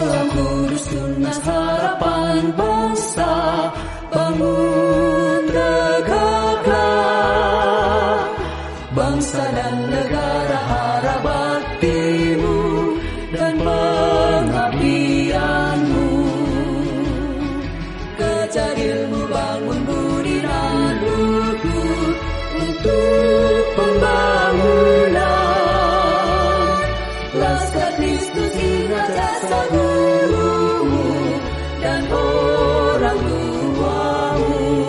Dalam kudus tunas harapan bangsa, bangun tegaklah. Bangsa dan negara harap baktimu dan pengabdianmu. Kejar ilmu, bangun budi dan luhur untuk pembangunan. Laskar Kristus ingat jasa gurumu dan orang tuamu.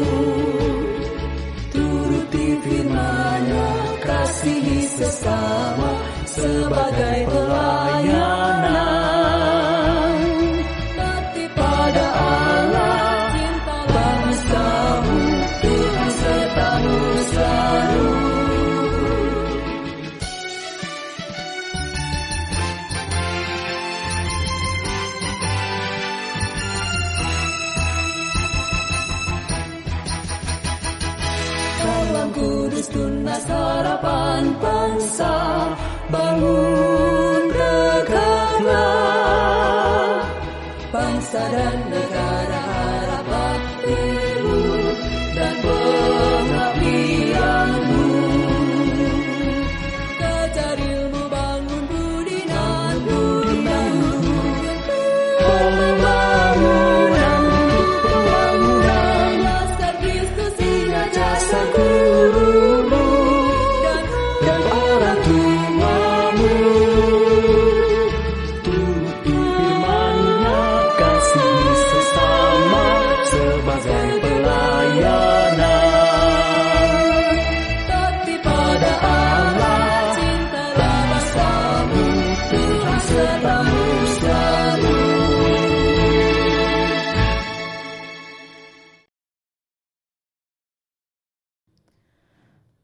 Turuti firman-Nya, kasihi sesama sebagai pelayanan. Taati pada Allah, cintalah bangsamu, Tuhan sertamu selalu. Dalam kudus tunas harapan bangsa, bangun tegaklah. Bangsa dan negara harap baktimu dan pengabdianmu. Kejar ilmu, bangun budi dan pembangunan. Laskar Kristus ingat jasa gurumu dan orang tuamu. Turuti firman-Nya, kasihi sesama sebagai pelayanan. Taati pada Allah, cintalah bangsamu, Tuhan sertamu selalu.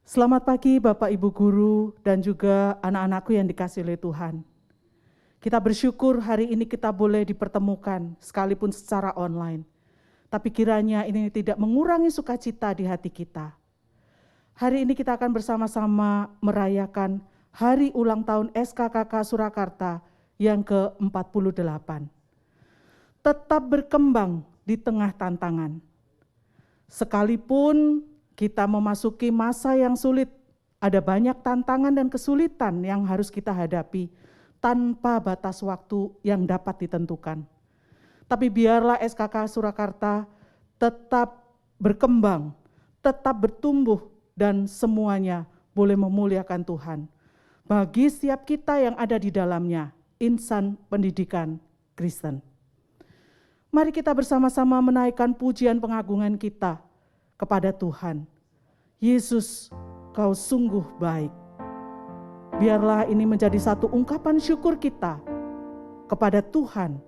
Selamat pagi Bapak Ibu Guru dan juga anak-anakku yang dikasihi oleh Tuhan. Kita bersyukur hari ini kita boleh dipertemukan sekalipun secara online. Tapi kiranya ini tidak mengurangi sukacita di hati kita. Hari ini kita akan bersama-sama merayakan hari ulang tahun SKKK Surakarta yang ke-48. Tetap berkembang di tengah tantangan. Sekalipun kita memasuki masa yang sulit, ada banyak tantangan dan kesulitan yang harus kita hadapi tanpa batas waktu yang dapat ditentukan. Tapi biarlah SKK Surakarta tetap berkembang, tetap bertumbuh, dan semuanya boleh memuliakan Tuhan. Bagi setiap kita yang ada di dalamnya, insan pendidikan Kristen. Mari kita bersama-sama menaikkan pujian pengagungan kita kepada Tuhan. Yesus, Kau sungguh baik. Biarlah ini menjadi satu ungkapan syukur kita kepada Tuhan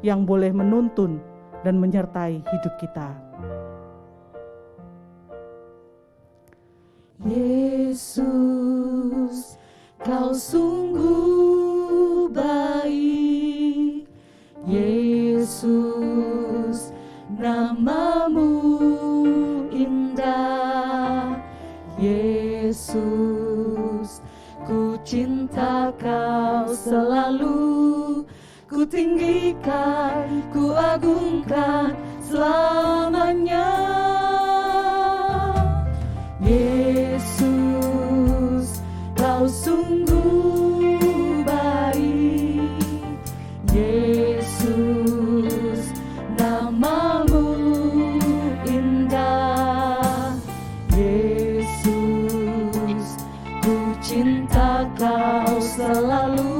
yang boleh menuntun dan menyertai hidup kita. Yesus, Kau sungguh baik. Yesus, nama-Mu indah. Yesus, ku cinta Kau selalu. Ku tinggikan, ku agungkan selamanya. Yesus, Kau sungguh baik. Yesus, nama-Mu indah. Yesus, ku cinta Kau selalu.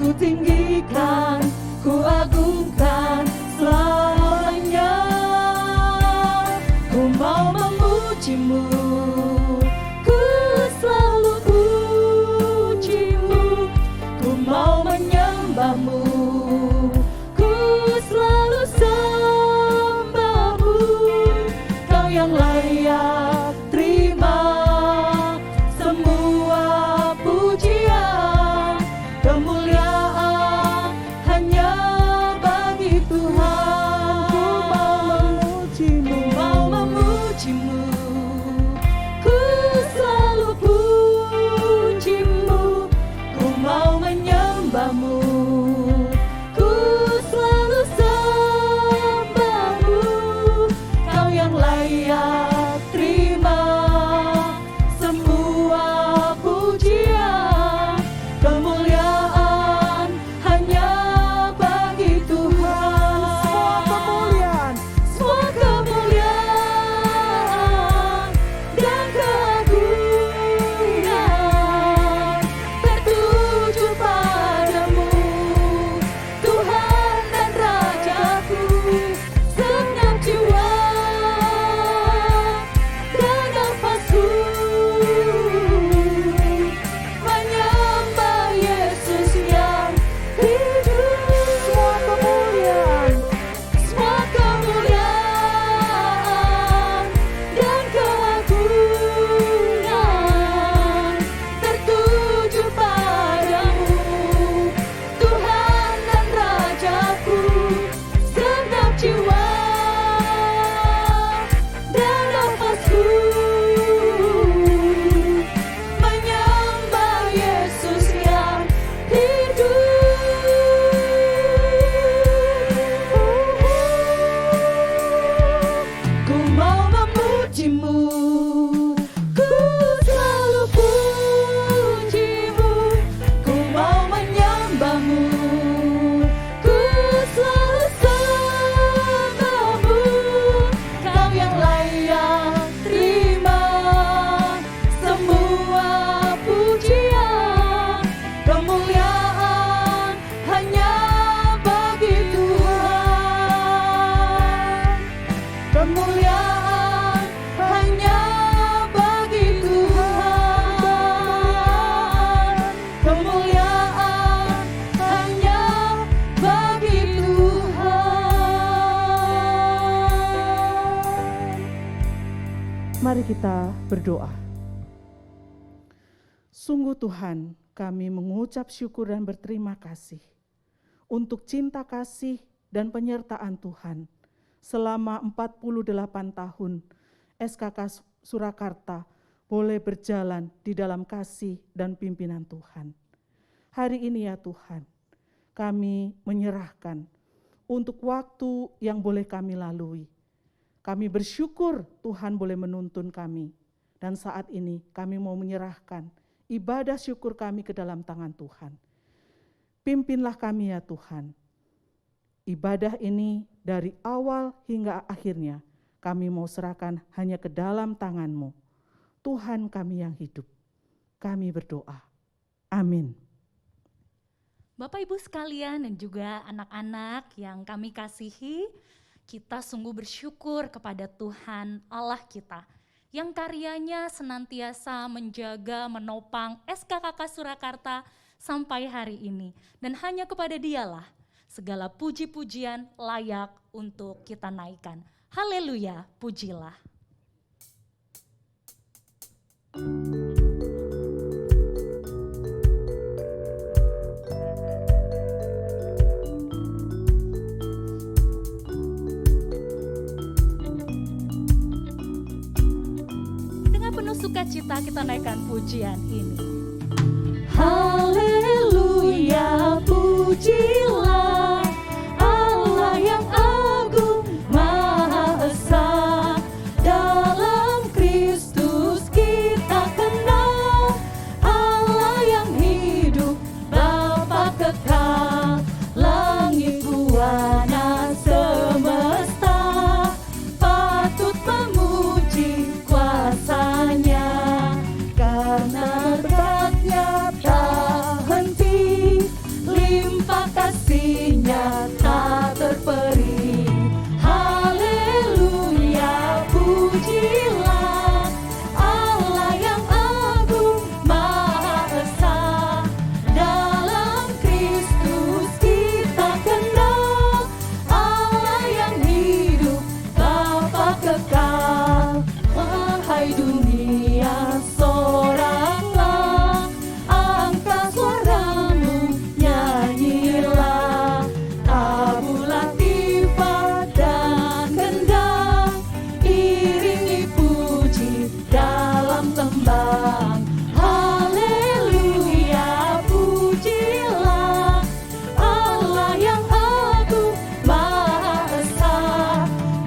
Ku tinggikan, ku agungkan selamanya. Ku mau memuji-Mu, ku selalu puji-Mu. Ku mau menyembah-Mu, ku selalu sembah-Mu. Kau yang layak terima semua pujian, kemuliaan hanya bagi Tuhan. Ku mau memuji-Mu, kita berdoa. Sungguh Tuhan, kami mengucap syukur dan berterima kasih untuk cinta kasih dan penyertaan Tuhan selama 48 tahun SKK Surakarta boleh berjalan di dalam kasih dan pimpinan Tuhan. Hari ini ya Tuhan, kami menyerahkan untuk waktu yang boleh kami lalui. Kami bersyukur Tuhan boleh menuntun kami. Dan saat ini kami mau menyerahkan ibadah syukur kami ke dalam tangan Tuhan. Pimpinlah kami ya Tuhan. Ibadah ini dari awal hingga akhirnya kami mau serahkan hanya ke dalam tangan-Mu. Tuhan kami yang hidup. Kami berdoa. Amin. Bapak Ibu sekalian dan juga anak-anak yang kami kasihi, kita sungguh bersyukur kepada Tuhan Allah kita yang karyanya senantiasa menjaga, menopang SKKK Surakarta sampai hari ini. Dan hanya kepada Dialah segala puji-pujian layak untuk kita naikkan. Haleluya, pujilah. Penuh sukacita kita naikkan pujian ini. Haleluya, pujilah Allah yang agung, Maha Esa. Dalam Kristus kita kenal Allah yang hidup, Bapa kekal, langit buana semesta patut memuji kuasanya, karena berkatnya tak henti, limpah kasihnya tak terperi. Haleluya, pujilah Allah yang agung, Maha Esa. Dalam Kristus kita kenal Allah yang hidup, Bapa kekal. Wahai dunia, soraklah, angkat suaramu, nyanyilah. Tabulah tiba dan gendang, iringi puji dalam tembang. Haleluya, pujilah Allah yang agung, Maha Esa.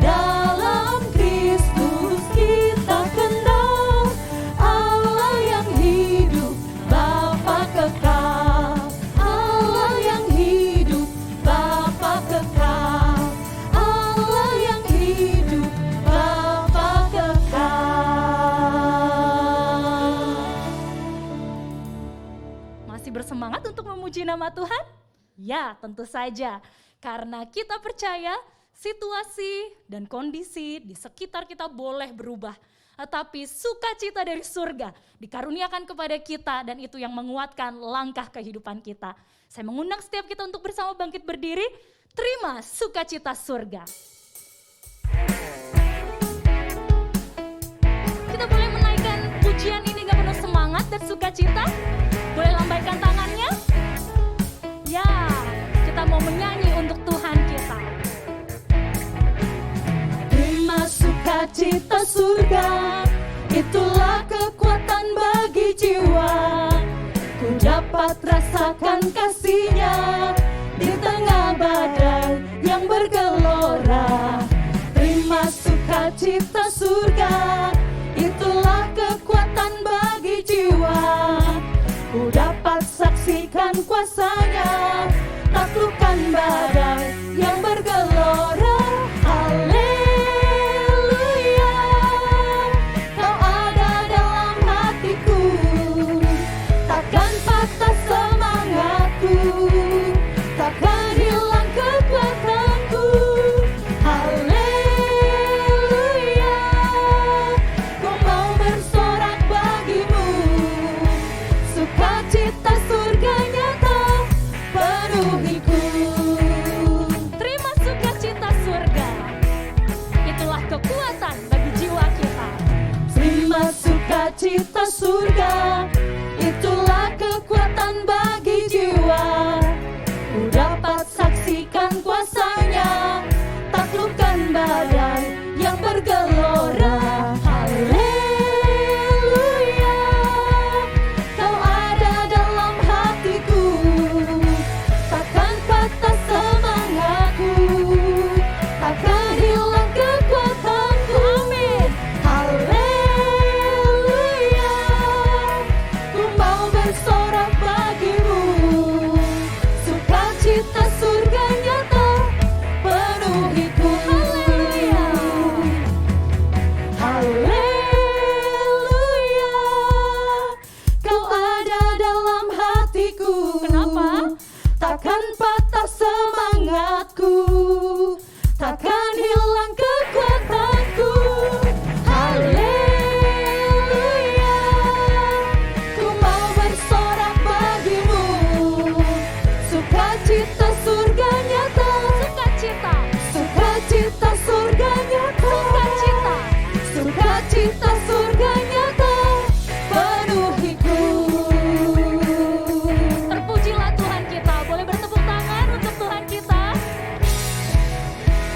Dalam Kristus kita kenal Allah yang hidup, Bapa kekal. Allah yang hidup, Bapa kekal. Allah yang hidup, Bapa kekal. Masih bersemangat untuk memuji nama Tuhan? Ya, tentu saja. Karena kita percaya situasi dan kondisi di sekitar kita boleh berubah. Tetapi sukacita dari surga dikaruniakan kepada kita dan itu yang menguatkan langkah kehidupan kita. Saya mengundang setiap kita untuk bersama bangkit berdiri. Terima sukacita surga. Kita boleh menaikkan pujian ini dengan penuh semangat dan sukacita. Boleh lambaikan tangannya. Ya, kita mau menyanyi untuk Tuhan kita. Terima sukacita surga, itulah kekuatan bagi jiwa. Ku dapat rasakan kasih-Nya di tengah badai yang bergelora. Terima sukacita surga, itulah kekuatan bagi jiwa. Ku dapat saksikan kuasa-Nya, taklukkan badai yang bergelora. Haleluya, Kau ada dalam hatiku, takkan patah semangatku, takkan hilang kekuatanku. Haleluya, ku mau bersorak bagimu, sukacita surga nyata penuhiku. Terima sukacita surga. Itulah kekuatan bagi jiwa kita. Terima takkan patah semangatku, takkan hilang kekuatanku. Haleluya, ku mau bersorak bagimu. Sukacita surga nyata, Sukacita, sukacita surga nyata, sukacita surga nyata penuhiku. terpujilah Tuhan kita. Boleh bertepuk tangan untuk Tuhan kita.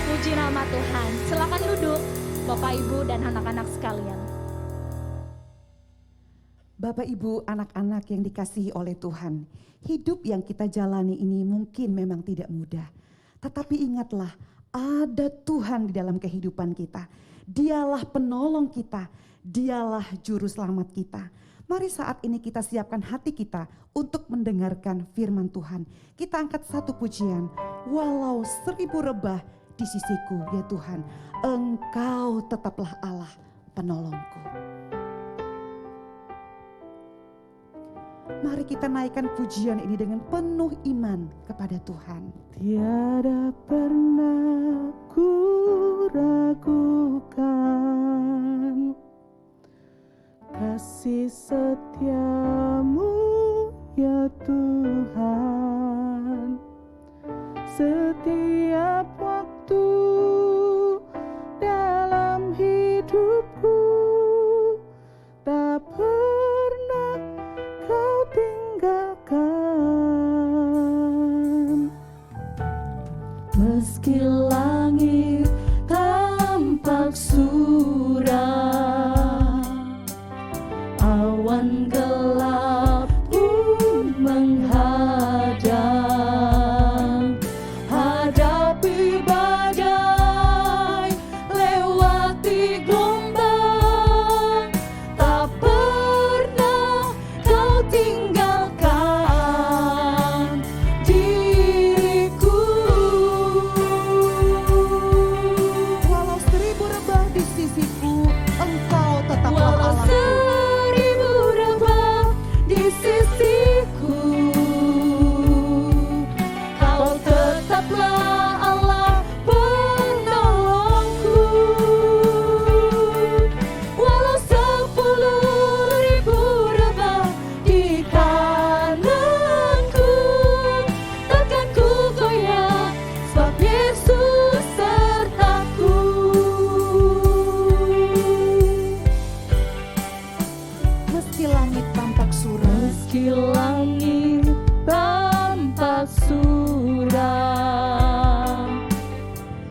Puji nama Tuhan. Silakan duduk, Bapak Ibu dan anak-anak sekalian. Bapak Ibu, anak-anak yang dikasihi oleh Tuhan, hidup yang kita jalani ini mungkin memang tidak mudah. Tetapi ingatlah, ada Tuhan di dalam kehidupan kita. Dialah penolong kita, dialah juru selamat kita. Mari saat ini kita siapkan hati kita untuk mendengarkan firman Tuhan. Kita angkat satu pujian, walau 1000 rebah di sisiku ya Tuhan, Engkau tetaplah Allah penolongku. Mari kita naikkan pujian ini dengan penuh iman kepada Tuhan. Tiada pernah ku ragukan kasih setiamu ya Tuhan. Setiap waktu dalam hidupku tak pernah kau tinggalkan. Meski langit tampak suram, awan gelap pun menghadang. Hadapi badai, lewati gelombang, tak pernah kau tinggalkan diriku. Walau 1000 rebah di sisiku, Engkau tetaplah Walau Allahku. 1000 rebah di sisiku, Kau tetaplah Allah penolongku. Walau 10.000 rebah di kananku, takkan ku goyah, sebab Yesus sertaku. Meski langit tampak suram, Meski langit tampak suram,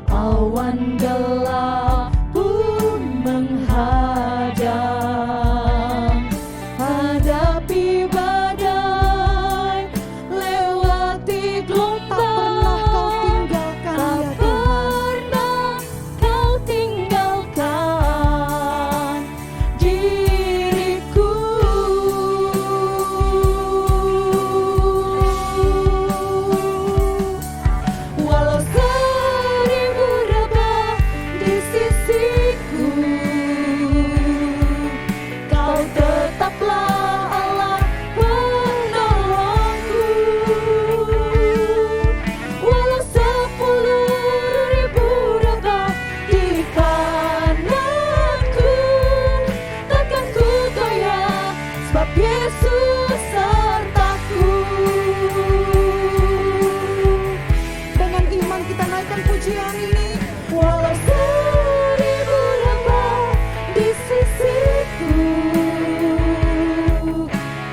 awan gelap pun menghadang. Hadapi badai, lewati gelombang, tak pernah kau tinggalkan tak ya Tuhan. pernah kau tinggalkan diriku. Walau 1000 rebah di sisiku, Kau tetaplah Allah penolongku. Walau 10.000 rebah di kananku, takkan ku goyah, sebab Yesus sertaku. Dengan iman kita naikkan pujian ini. Walau 1000 rebah di sisiku,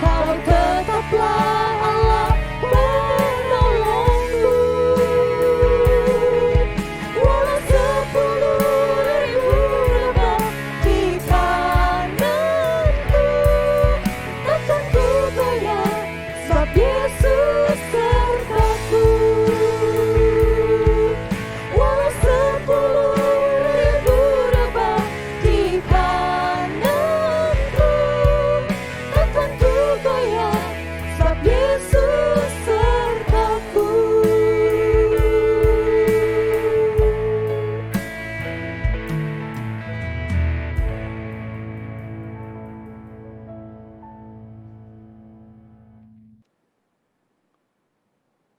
Kau tetaplah Allah penolongku. Walau 10.000 rebah di kananku, takkan ku goyah,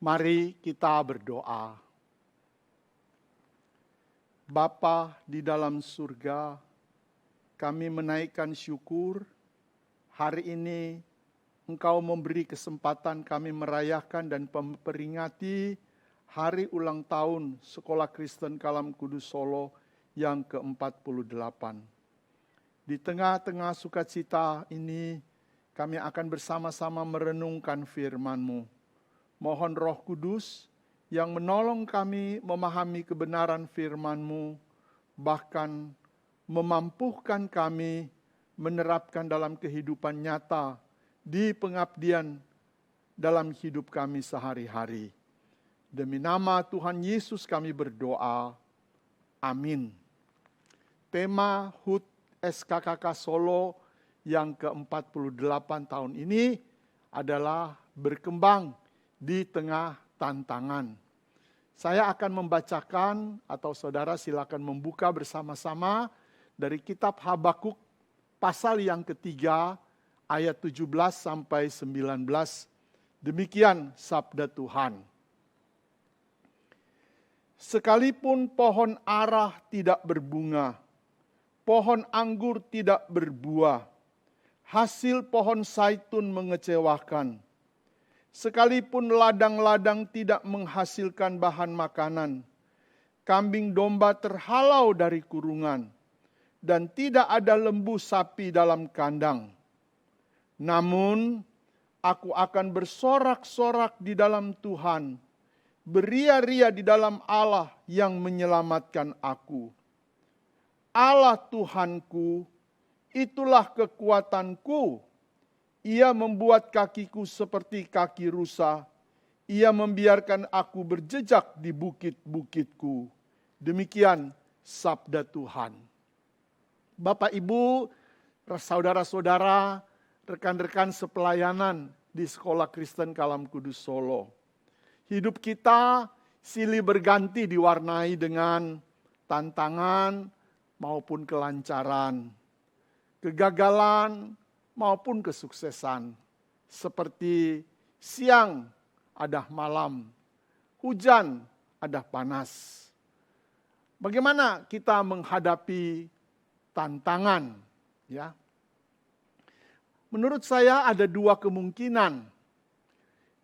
Mari kita berdoa. Bapa di dalam surga, kami menaikkan syukur hari ini Engkau memberi kesempatan kami merayakan dan memperingati hari ulang tahun Sekolah Kristen Kalam Kudus Solo yang ke-48. Di tengah-tengah sukacita ini, kami akan bersama-sama merenungkan firman-Mu. Mohon Roh Kudus yang menolong kami memahami kebenaran firman-Mu, bahkan memampukan kami menerapkan dalam kehidupan nyata di pengabdian dalam hidup kami sehari-hari. Demi nama Tuhan Yesus kami berdoa. Amin. Tema HUT SKKK Solo yang ke-48 tahun ini adalah berkembang di tengah tantangan. Saya akan membacakan atau saudara silakan membuka bersama-sama dari kitab Habakuk pasal yang ketiga ayat 17 sampai 19. Demikian sabda Tuhan. Sekalipun pohon ara tidak berbunga, pohon anggur tidak berbuah, hasil pohon zaitun mengecewakan. Sekalipun ladang-ladang tidak menghasilkan bahan makanan, kambing domba terhalau dari kurungan, dan tidak ada lembu sapi dalam kandang. Namun, aku akan bersorak-sorak di dalam Tuhan, beria-ria di dalam Allah yang menyelamatkan aku. Allah Tuhanku, itulah kekuatanku. Ia membuat kakiku seperti kaki rusa. Ia membiarkan aku berjejak di bukit-bukitku. Demikian sabda Tuhan. Bapak, Ibu, saudara-saudara, rekan-rekan sepelayanan di Sekolah Kristen Kalam Kudus Solo. Hidup kita silih berganti diwarnai dengan tantangan maupun kelancaran, kegagalan maupun kesuksesan. Seperti siang ada malam, hujan ada panas. Bagaimana kita menghadapi tantangan? Ya. Menurut saya ada dua kemungkinan.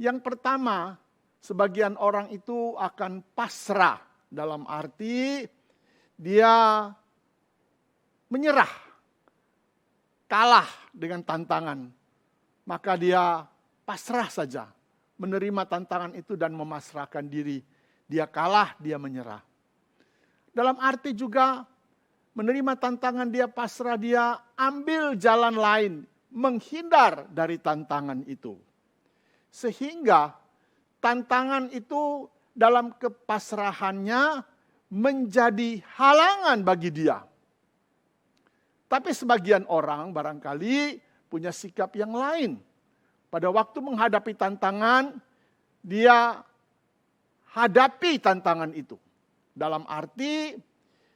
Yang pertama, sebagian orang itu akan pasrah, dalam arti dia menyerah, kalah dengan tantangan. Maka dia pasrah saja, menerima tantangan itu dan memasrahkan diri. Dia kalah, dia menyerah. Dalam arti juga menerima tantangan, dia pasrah, dia ambil jalan lain, menghindar dari tantangan itu. Sehingga tantangan itu dalam kepasrahannya menjadi halangan bagi dia. Tapi sebagian orang barangkali punya sikap yang lain. Pada waktu menghadapi tantangan, dia hadapi tantangan itu. Dalam arti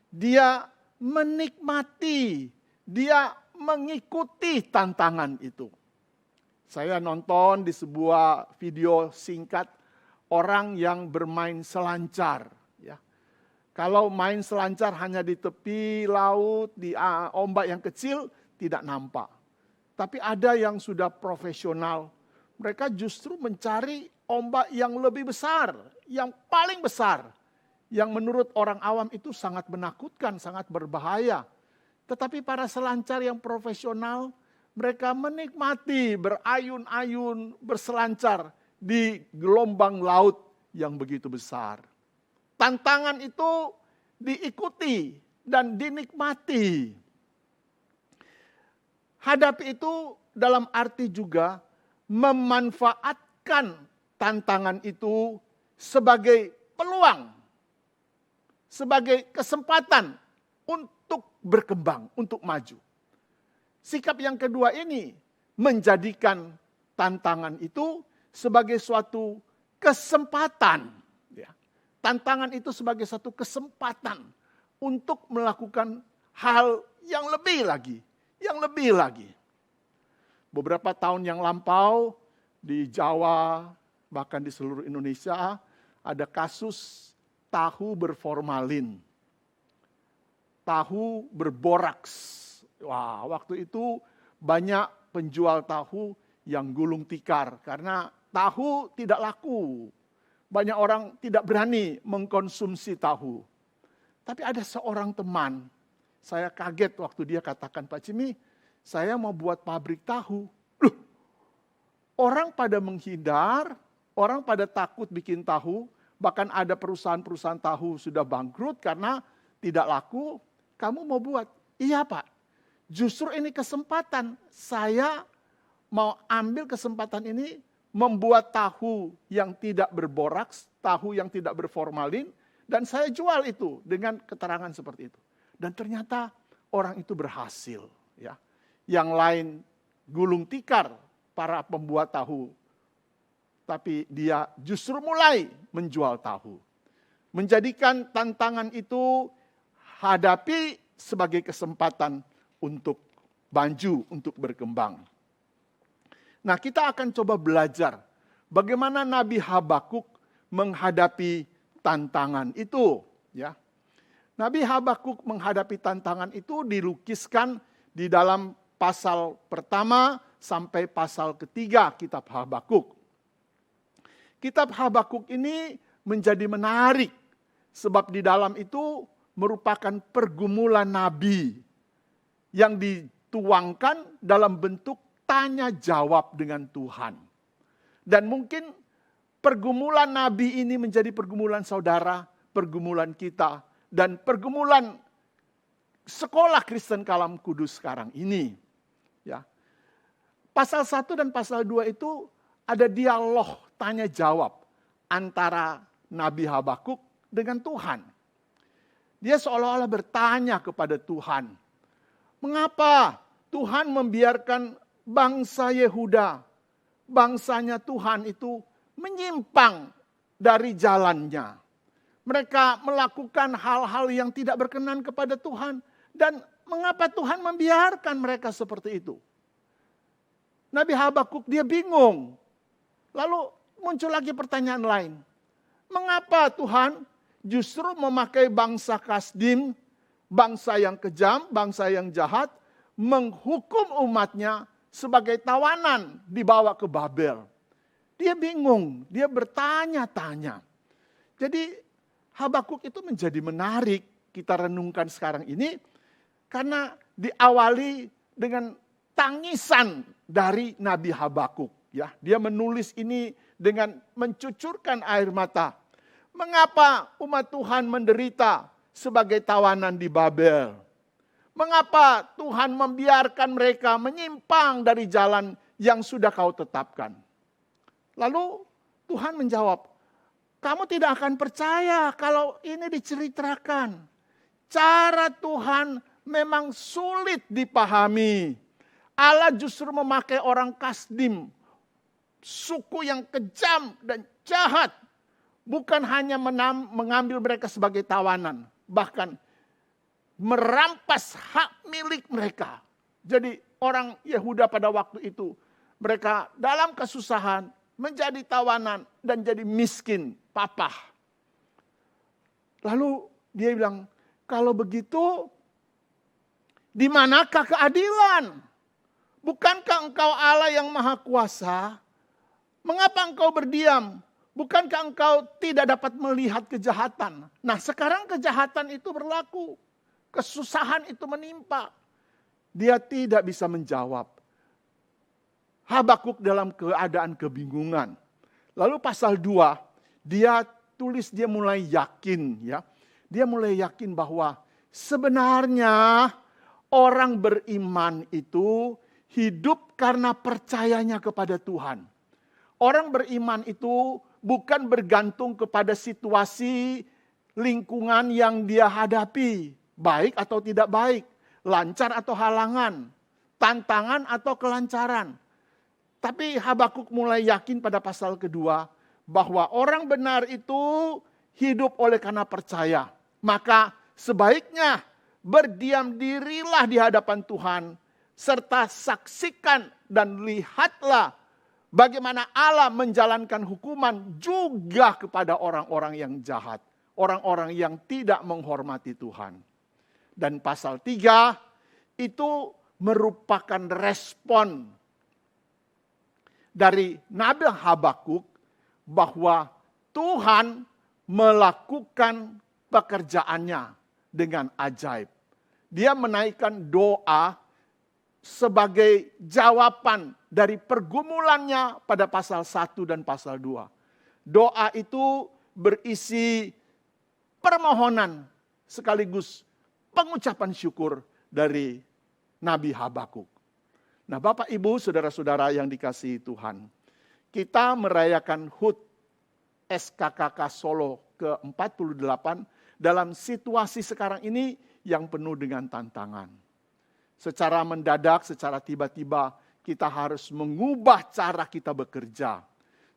dia menikmati, dia mengikuti tantangan itu. Saya nonton di sebuah video singkat orang yang bermain selancar. Ya. Kalau main selancar hanya di tepi laut, di ombak yang kecil, tidak nampak. Tapi ada yang sudah profesional. Mereka justru mencari ombak yang lebih besar, yang paling besar. Yang menurut orang awam itu sangat menakutkan, sangat berbahaya. Tetapi para selancar yang profesional, mereka menikmati berayun-ayun, berselancar di gelombang laut yang begitu besar. Tantangan itu diikuti dan dinikmati. Hadapi itu dalam arti juga memanfaatkan tantangan itu sebagai peluang, sebagai kesempatan untuk berkembang, untuk maju. Sikap yang kedua ini menjadikan tantangan itu sebagai suatu kesempatan. Ya. Tantangan itu sebagai satu kesempatan untuk melakukan hal yang lebih lagi. Yang lebih lagi. Beberapa tahun yang lampau di Jawa, bahkan di seluruh Indonesia ada kasus tahu berformalin, tahu berboraks. Wah, waktu itu banyak penjual tahu yang gulung tikar karena tahu tidak laku. Banyak orang tidak berani mengkonsumsi tahu. Tapi ada seorang teman, saya kaget waktu dia katakan, Pak Jimmy, saya mau buat pabrik tahu. Loh, orang pada menghindar, orang pada takut bikin tahu, bahkan ada perusahaan-perusahaan tahu sudah bangkrut karena tidak laku, kamu mau buat. Iya Pak, justru ini kesempatan, saya mau ambil kesempatan ini membuat tahu yang tidak berboraks, tahu yang tidak berformalin, dan saya jual itu dengan keterangan seperti itu. Dan ternyata orang itu berhasil. Ya. Yang lain gulung tikar para pembuat tahu, tapi dia justru mulai menjual tahu. Menjadikan tantangan itu hadapi sebagai kesempatan untuk maju, untuk berkembang. Nah, kita akan coba belajar bagaimana Nabi Habakuk menghadapi tantangan itu. Ya. Nabi Habakuk menghadapi tantangan itu dilukiskan di dalam pasal pertama sampai pasal ketiga kitab Habakuk. Kitab Habakuk ini menjadi menarik sebab di dalam itu merupakan pergumulan Nabi yang dituangkan dalam bentuk tanya jawab dengan Tuhan. Dan mungkin pergumulan Nabi ini menjadi pergumulan saudara, pergumulan kita, dan pergumulan sekolah Kristen Kalam Kudus sekarang ini. Ya. Pasal 1 dan pasal 2 itu ada dialog tanya jawab antara Nabi Habakuk dengan Tuhan. Dia seolah-olah bertanya kepada Tuhan, mengapa Tuhan membiarkan bangsa Yehuda, bangsanya Tuhan itu menyimpang dari jalannya. Mereka melakukan hal-hal yang tidak berkenan kepada Tuhan. Dan mengapa Tuhan membiarkan mereka seperti itu? Nabi Habakuk dia bingung. Lalu muncul lagi pertanyaan lain. Mengapa Tuhan justru memakai bangsa Kasdim, bangsa yang kejam, bangsa yang jahat, menghukum umatnya sebagai tawanan dibawa ke Babel? Dia bingung, dia bertanya-tanya. Jadi Habakuk itu menjadi menarik kita renungkan sekarang ini karena diawali dengan tangisan dari Nabi Habakuk. Ya, dia menulis ini dengan mencucurkan air mata. Mengapa umat Tuhan menderita sebagai tawanan di Babel? Mengapa Tuhan membiarkan mereka menyimpang dari jalan yang sudah kau tetapkan? Lalu Tuhan menjawab, kamu tidak akan percaya kalau ini diceritakan. Cara Tuhan memang sulit dipahami. Allah justru memakai orang Kasdim, suku yang kejam dan jahat. Bukan hanya mengambil mereka sebagai tawanan, bahkan merampas hak milik mereka. Jadi orang Yehuda pada waktu itu, mereka dalam kesusahan, menjadi tawanan dan jadi miskin, papah. Lalu dia bilang, kalau begitu, di manakah keadilan? Bukankah engkau Allah yang maha kuasa? Mengapa engkau berdiam? Bukankah engkau tidak dapat melihat kejahatan? Nah, sekarang kejahatan itu berlaku. Kesusahan itu menimpa. Dia tidak bisa menjawab. Habakuk dalam keadaan kebingungan. Lalu pasal 2, dia mulai yakin. Ya. Dia mulai yakin bahwa sebenarnya orang beriman itu hidup karena percayanya kepada Tuhan. Orang beriman itu bukan bergantung kepada situasi lingkungan yang dia hadapi. Baik atau tidak baik, lancar atau halangan, tantangan atau kelancaran. Tapi Habakuk mulai yakin pada pasal kedua bahwa orang benar itu hidup oleh karena percaya. Maka sebaiknya berdiam dirilah di hadapan Tuhan serta saksikan dan lihatlah bagaimana Allah menjalankan hukuman juga kepada orang-orang yang jahat, orang-orang yang tidak menghormati Tuhan. Dan pasal 3 itu merupakan respon dari Nabi Habakuk bahwa Tuhan melakukan pekerjaannya dengan ajaib. Dia menaikkan doa sebagai jawaban dari pergumulannya pada pasal 1 dan pasal 2. Doa itu berisi permohonan sekaligus pengucapan syukur dari Nabi Habakuk. Nah, Bapak Ibu, saudara-saudara yang dikasihi Tuhan, kita merayakan HUT SKKK Solo ke-48 dalam situasi sekarang ini yang penuh dengan tantangan. Secara mendadak, secara tiba-tiba, kita harus mengubah cara kita bekerja.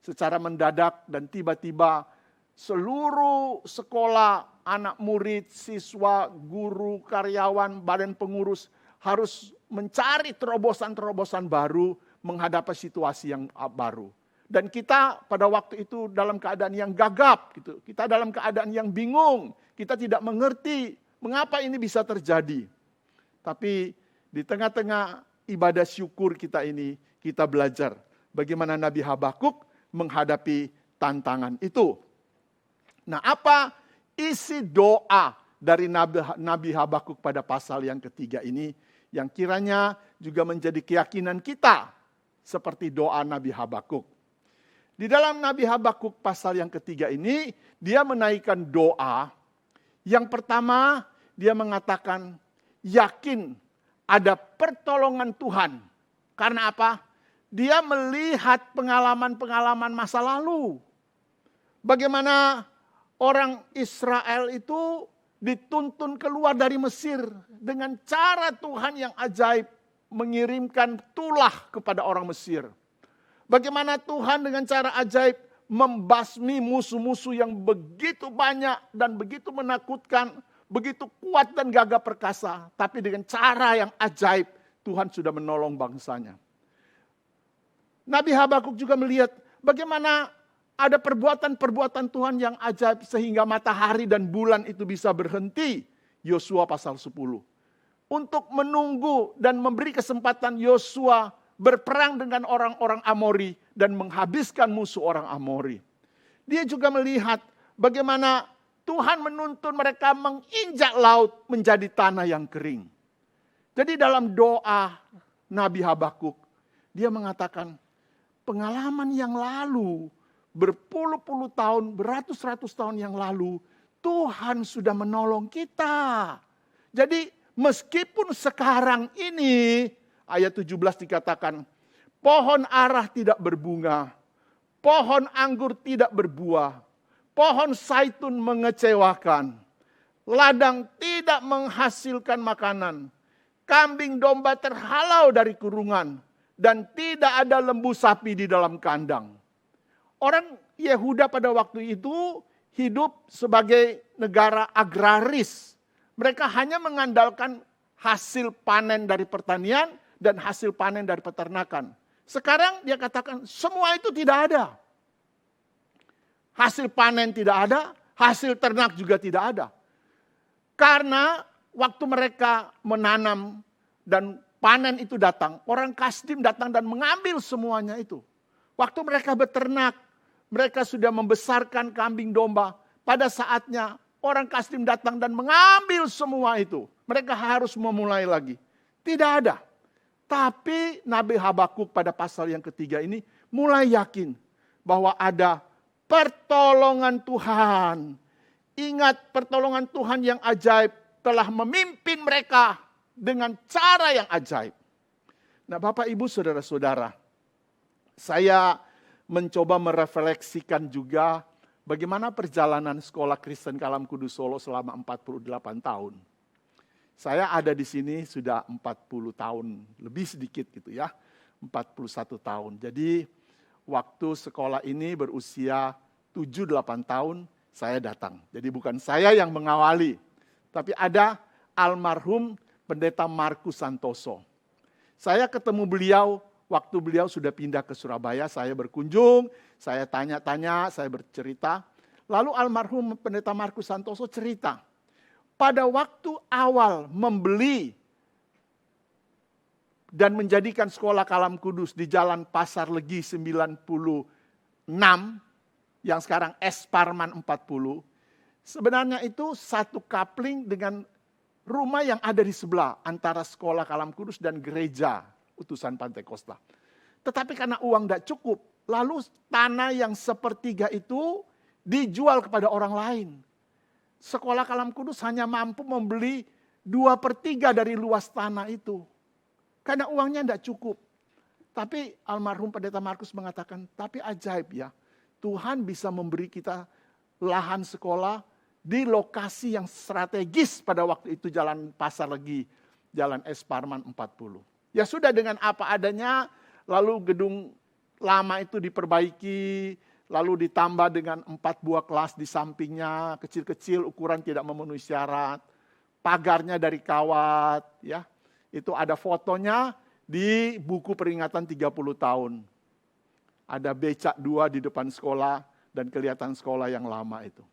Secara mendadak dan tiba-tiba, seluruh sekolah, anak murid, siswa, guru, karyawan, badan pengurus harus mencari terobosan-terobosan baru menghadapi situasi yang baru. Dan kita pada waktu itu dalam keadaan yang gagap, gitu. Kita dalam keadaan yang bingung, kita tidak mengerti mengapa ini bisa terjadi. Tapi di tengah-tengah ibadah syukur kita ini, kita belajar bagaimana Nabi Habakuk menghadapi tantangan itu. Nah, apa isi doa dari Nabi Habakuk pada pasal yang ketiga ini yang kiranya juga menjadi keyakinan kita seperti doa Nabi Habakuk. Di dalam Nabi Habakuk pasal yang ketiga ini, dia menaikkan doa. Yang pertama, dia mengatakan yakin ada pertolongan Tuhan. Karena apa? Dia melihat pengalaman-pengalaman masa lalu. Bagaimana orang Israel itu dituntun keluar dari Mesir dengan cara Tuhan yang ajaib mengirimkan tulah kepada orang Mesir. Bagaimana Tuhan dengan cara ajaib membasmi musuh-musuh yang begitu banyak dan begitu menakutkan, begitu kuat dan gagah perkasa. Tapi dengan cara yang ajaib Tuhan sudah menolong bangsanya. Nabi Habakuk juga melihat bagaimana ada perbuatan-perbuatan Tuhan yang ajaib sehingga matahari dan bulan itu bisa berhenti. Yosua pasal 10. Untuk menunggu dan memberi kesempatan Yosua berperang dengan orang-orang Amori dan menghabiskan musuh orang Amori. Dia juga melihat bagaimana Tuhan menuntun mereka menginjak laut menjadi tanah yang kering. Jadi dalam doa Nabi Habakuk, dia mengatakan pengalaman yang lalu, berpuluh-puluh tahun, beratus-ratus tahun yang lalu, Tuhan sudah menolong kita. Jadi meskipun sekarang ini, ayat 17 dikatakan, pohon arah tidak berbunga, pohon anggur tidak berbuah, pohon zaitun mengecewakan, ladang tidak menghasilkan makanan, kambing domba terhalau dari kurungan, dan tidak ada lembu sapi di dalam kandang. Orang Yehuda pada waktu itu hidup sebagai negara agraris. Mereka hanya mengandalkan hasil panen dari pertanian dan hasil panen dari peternakan. Sekarang dia katakan semua itu tidak ada. Hasil panen tidak ada, hasil ternak juga tidak ada. Karena waktu mereka menanam dan panen itu datang, orang Kasdim datang dan mengambil semuanya itu. Waktu mereka beternak, mereka sudah membesarkan kambing domba. Pada saatnya orang Kasdim datang dan mengambil semua itu. Mereka harus memulai lagi. Tidak ada. Tapi Nabi Habakuk pada pasal yang ketiga ini mulai yakin bahwa ada pertolongan Tuhan. Ingat pertolongan Tuhan yang ajaib telah memimpin mereka dengan cara yang ajaib. Nah, Bapak Ibu saudara-saudara, saya mencoba merefleksikan juga bagaimana perjalanan sekolah Kristen Kalam Kudus Solo selama 48 tahun. Saya ada di sini sudah 40 tahun, lebih sedikit gitu ya, 41 tahun. Jadi waktu sekolah ini berusia 7-8 tahun, saya datang. Jadi bukan saya yang mengawali, tapi ada almarhum Pendeta Markus Santoso. Saya ketemu beliau waktu beliau sudah pindah ke Surabaya, saya berkunjung, saya tanya-tanya, saya bercerita. Lalu almarhum Pendeta Markus Santoso cerita, pada waktu awal membeli dan menjadikan sekolah Kalam Kudus di Jalan Pasar Legi 96, yang sekarang S Parman 40, sebenarnya itu satu coupling dengan rumah yang ada di sebelah antara sekolah Kalam Kudus dan gereja Utusan Pantai Kosta. Tetapi karena uang tidak cukup, lalu tanah yang sepertiga itu dijual kepada orang lain. Sekolah Kalam Kudus hanya mampu membeli 2/3 dari luas tanah itu. Karena uangnya tidak cukup. Tapi almarhum Pendeta Markus mengatakan, tapi ajaib ya, Tuhan bisa memberi kita lahan sekolah di lokasi yang strategis pada waktu itu Jalan Pasar Legi, Jalan S Parman 40. Ya sudah, dengan apa adanya, lalu gedung lama itu diperbaiki, lalu ditambah dengan 4 buah kelas di sampingnya, kecil-kecil, ukuran tidak memenuhi syarat. Pagarnya dari kawat, ya. Itu ada fotonya di buku peringatan 30 tahun. Ada becak 2 di depan sekolah dan kelihatan sekolah yang lama itu.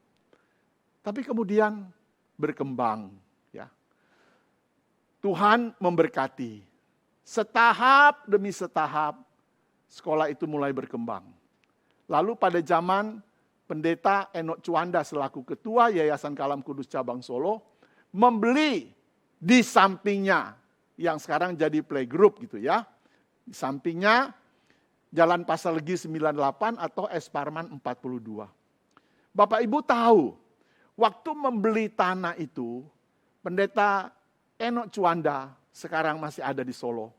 Tapi kemudian berkembang, ya. Tuhan memberkati. Setahap demi setahap sekolah itu mulai berkembang. Lalu pada zaman Pendeta Enok Cuanda selaku ketua Yayasan Kalam Kudus Cabang Solo membeli di sampingnya yang sekarang jadi playgroup gitu ya. Di sampingnya Jalan Pasar Legi 98 atau S Parman 42. Bapak Ibu tahu, waktu membeli tanah itu Pendeta Enok Cuanda sekarang masih ada di Solo.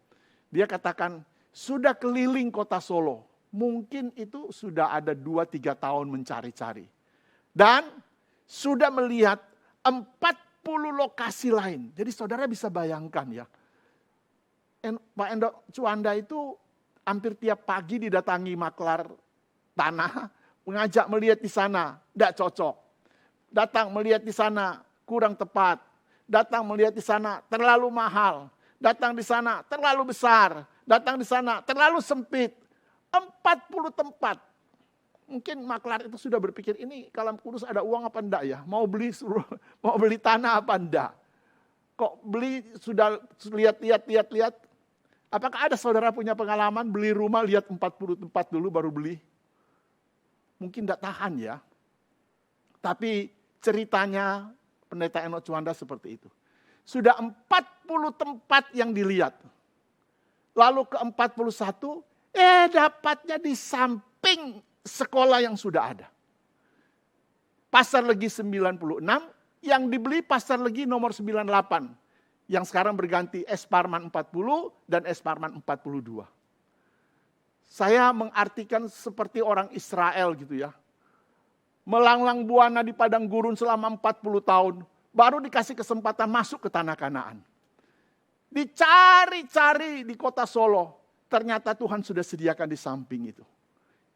Dia katakan sudah keliling kota Solo. Mungkin itu sudah ada 2-3 tahun mencari-cari. Dan sudah melihat 40 lokasi lain. Jadi saudara bisa bayangkan ya. Pak Endok Cuanda itu hampir tiap pagi didatangi maklar tanah. Mengajak melihat di sana, tidak cocok. Datang melihat di sana, kurang tepat. Datang melihat di sana, terlalu mahal. Datang di sana, terlalu besar. Datang di sana, terlalu sempit. 40 tempat. Mungkin maklar itu sudah berpikir, ini Kalam Kudus ada uang apa enggak ya? Mau beli tanah apa enggak? Kok beli sudah lihat. Apakah ada saudara punya pengalaman beli rumah lihat 40 tempat dulu baru beli? Mungkin enggak tahan ya. Tapi ceritanya Pendeta Enok Cuanda seperti itu. Sudah 40 tempat yang dilihat. Lalu ke 41 dapatnya di samping sekolah yang sudah ada. Pasar Legi 96, yang dibeli Pasar Legi nomor 98. Yang sekarang berganti S Parman 40 dan S Parman 42. Saya mengartikan seperti orang Israel gitu ya. Melanglang buana di padang gurun selama 40 tahun. Baru dikasih kesempatan masuk ke tanah Kanaan. Dicari-cari di kota Solo. Ternyata Tuhan sudah sediakan di samping itu.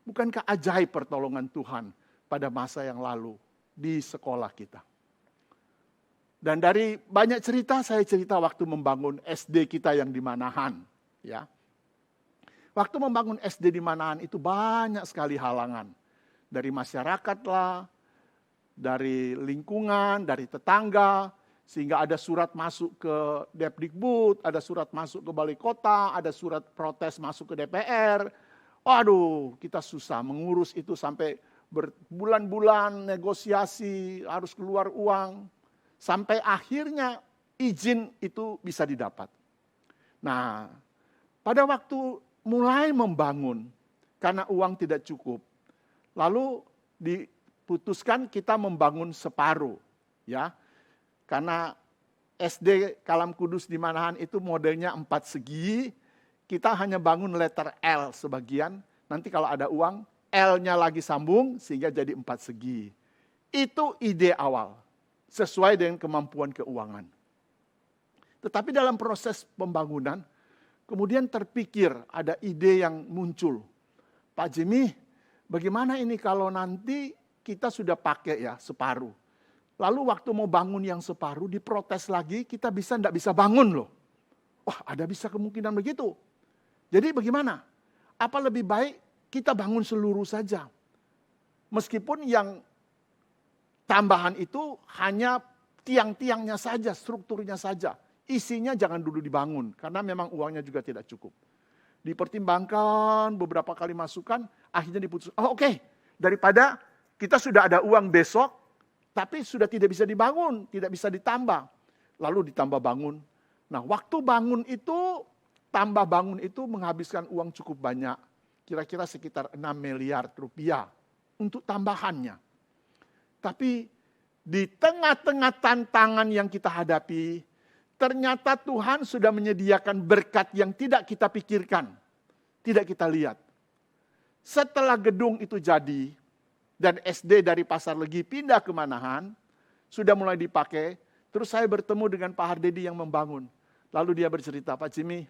Bukankah ajaib pertolongan Tuhan pada masa yang lalu di sekolah kita. Dan dari banyak cerita, saya cerita waktu membangun SD kita yang di Manahan. Ya. Waktu membangun SD di Manahan itu banyak sekali halangan. Dari masyarakat lah, dari lingkungan, dari tetangga, sehingga ada surat masuk ke Depdikbud, ada surat masuk ke Balai Kota, ada surat protes masuk ke DPR. Waduh, kita susah mengurus itu sampai berbulan-bulan negosiasi, harus keluar uang. Sampai akhirnya izin itu bisa didapat. Nah, pada waktu mulai membangun, karena uang tidak cukup, lalu diputuskan kita membangun separuh. Ya. Karena SD Kalam Kudus di Manahan itu modelnya 4 segi, kita hanya bangun letter L sebagian, nanti kalau ada uang, L-nya lagi sambung sehingga jadi 4 segi. Itu ide awal, sesuai dengan kemampuan keuangan. Tetapi dalam proses pembangunan, kemudian terpikir ada ide yang muncul. Pak Jimmy, bagaimana ini kalau nanti kita sudah pakai ya separuh. Lalu waktu mau bangun yang separuh diprotes lagi, kita enggak bisa bangun loh. Wah, ada bisa kemungkinan begitu. Jadi bagaimana? Apa lebih baik kita bangun seluruh saja? Meskipun yang tambahan itu hanya tiang-tiangnya saja, strukturnya saja. Isinya jangan dulu dibangun, karena memang uangnya juga tidak cukup. Dipertimbangkan beberapa kali masukan, akhirnya diputuskan, oke, daripada kita sudah ada uang besok, tapi sudah tidak bisa dibangun, tidak bisa ditambah. Lalu ditambah bangun. Nah, waktu bangun itu, tambah bangun itu menghabiskan uang cukup banyak. Kira-kira sekitar 6 miliar rupiah untuk tambahannya. Tapi di tengah-tengah tantangan yang kita hadapi, ternyata Tuhan sudah menyediakan berkat yang tidak kita pikirkan, tidak kita lihat. Setelah gedung itu jadi, dan SD dari Pasar Legi pindah ke Manahan, sudah mulai dipakai, terus saya bertemu dengan Pak Hardedi yang membangun. Lalu dia bercerita, Pak Jimmy,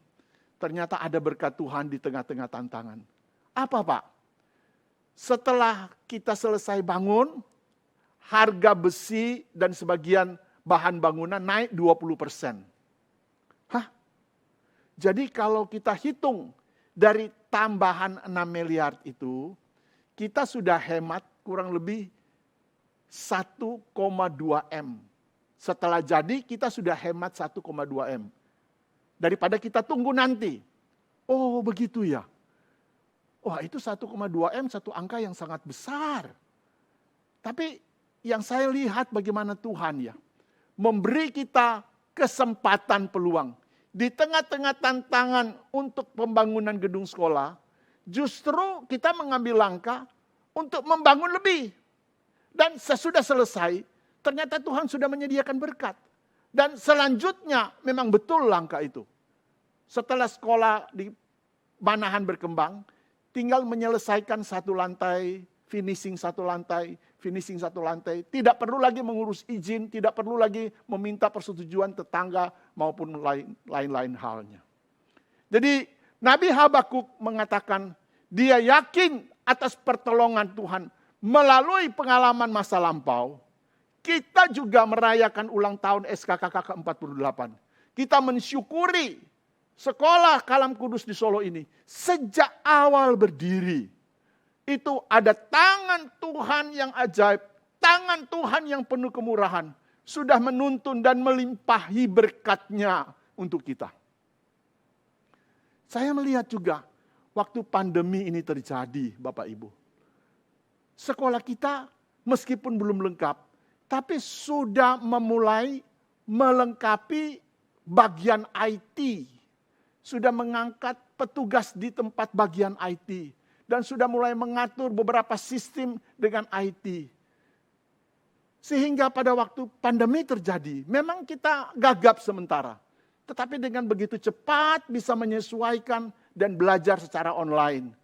ternyata ada berkat Tuhan di tengah-tengah tantangan. Apa Pak? Setelah kita selesai bangun, harga besi dan sebagian bahan bangunan naik 20%. Hah? Jadi kalau kita hitung dari tambahan 6 miliar itu, kita sudah hemat kurang lebih 1,2 M. Setelah jadi kita sudah hemat 1,2 M. Daripada kita tunggu nanti. Oh begitu ya. Wah itu 1,2 M, satu angka yang sangat besar. Tapi yang saya lihat bagaimana Tuhan ya, memberi kita kesempatan peluang. Di tengah-tengah tantangan untuk pembangunan gedung sekolah, justru kita mengambil langkah untuk membangun lebih. Dan sesudah selesai, ternyata Tuhan sudah menyediakan berkat. Dan selanjutnya memang betul langkah itu. Setelah sekolah di Manahan berkembang, tinggal menyelesaikan satu lantai, finishing satu lantai. Tidak perlu lagi mengurus izin, tidak perlu lagi meminta persetujuan tetangga maupun lain-lain halnya. Jadi Nabi Habakuk mengatakan dia yakin atas pertolongan Tuhan melalui pengalaman masa lampau. Kita juga merayakan ulang tahun SKKK ke-48. Kita mensyukuri sekolah Kalam Kudus di Solo ini sejak awal berdiri. Itu ada tangan Tuhan yang ajaib, tangan Tuhan yang penuh kemurahan. Sudah menuntun dan melimpahi berkatnya untuk kita. Saya melihat juga waktu pandemi ini terjadi Bapak Ibu. Sekolah kita meskipun belum lengkap, tapi sudah memulai melengkapi bagian IT. Sudah mengangkat petugas di tempat bagian IT. Dan sudah mulai mengatur beberapa sistem dengan IT. Sehingga pada waktu pandemi terjadi, memang kita gagap sementara. Tetapi dengan begitu cepat bisa menyesuaikan dan belajar secara online.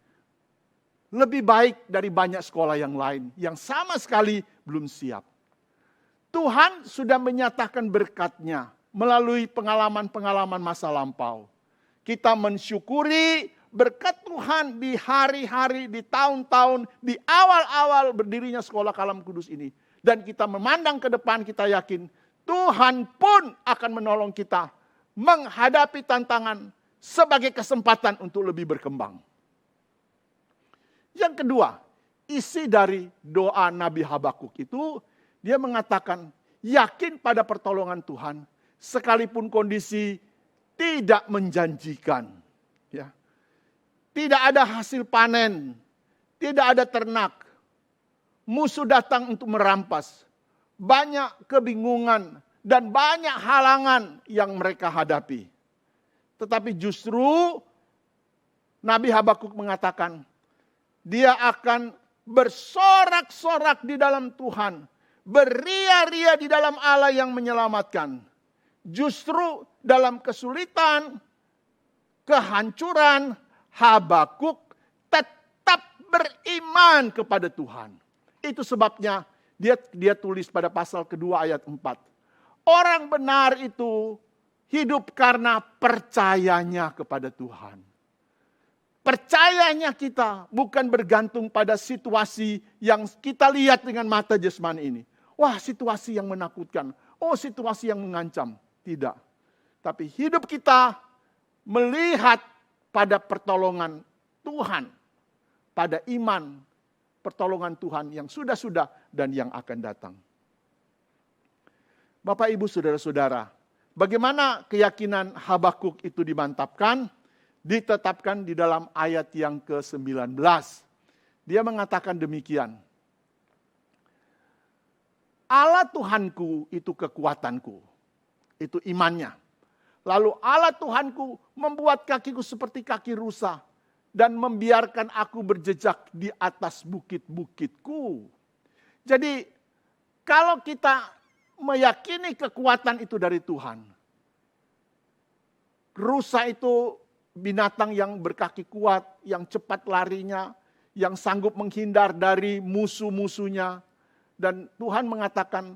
Lebih baik dari banyak sekolah yang lain yang sama sekali belum siap. Tuhan sudah menyatakan berkat-Nya melalui pengalaman-pengalaman masa lampau. Kita mensyukuri berkat Tuhan di hari-hari, di tahun-tahun, di awal-awal berdirinya sekolah Kalam Kudus ini. Dan kita memandang ke depan, kita yakin Tuhan pun akan menolong kita menghadapi tantangan sebagai kesempatan untuk lebih berkembang. Yang kedua, isi dari doa Nabi Habakuk itu, dia mengatakan yakin pada pertolongan Tuhan sekalipun kondisi tidak menjanjikan. Ya. Tidak ada hasil panen, tidak ada ternak. Musuh datang untuk merampas. Banyak kebingungan dan banyak halangan yang mereka hadapi. Tetapi justru Nabi Habakuk mengatakan, dia akan bersorak-sorak di dalam Tuhan. Beria-ria di dalam Allah yang menyelamatkan. Justru dalam kesulitan, kehancuran, Habakuk tetap beriman kepada Tuhan. Itu sebabnya dia tulis pada pasal kedua ayat 4. Orang benar itu hidup karena percayanya kepada Tuhan. Percayanya kita bukan bergantung pada situasi yang kita lihat dengan mata jasmani ini. Wah, situasi yang menakutkan. Oh, situasi yang mengancam. Tidak. Tapi hidup kita melihat pada pertolongan Tuhan, pada iman pertolongan Tuhan yang sudah-sudah dan yang akan datang. Bapak, Ibu, Saudara-saudara, bagaimana keyakinan Habakuk itu dimantapkan? Ditetapkan di dalam ayat yang ke-19. Dia mengatakan demikian. Allah Tuhanku itu kekuatanku, itu imannya. Lalu Allah Tuhanku membuat kakiku seperti kaki rusa dan membiarkan aku berjejak di atas bukit-bukitku. Jadi kalau kita meyakini kekuatan itu dari Tuhan, rusa itu binatang yang berkaki kuat, yang cepat larinya, yang sanggup menghindar dari musuh-musuhnya. Dan Tuhan mengatakan,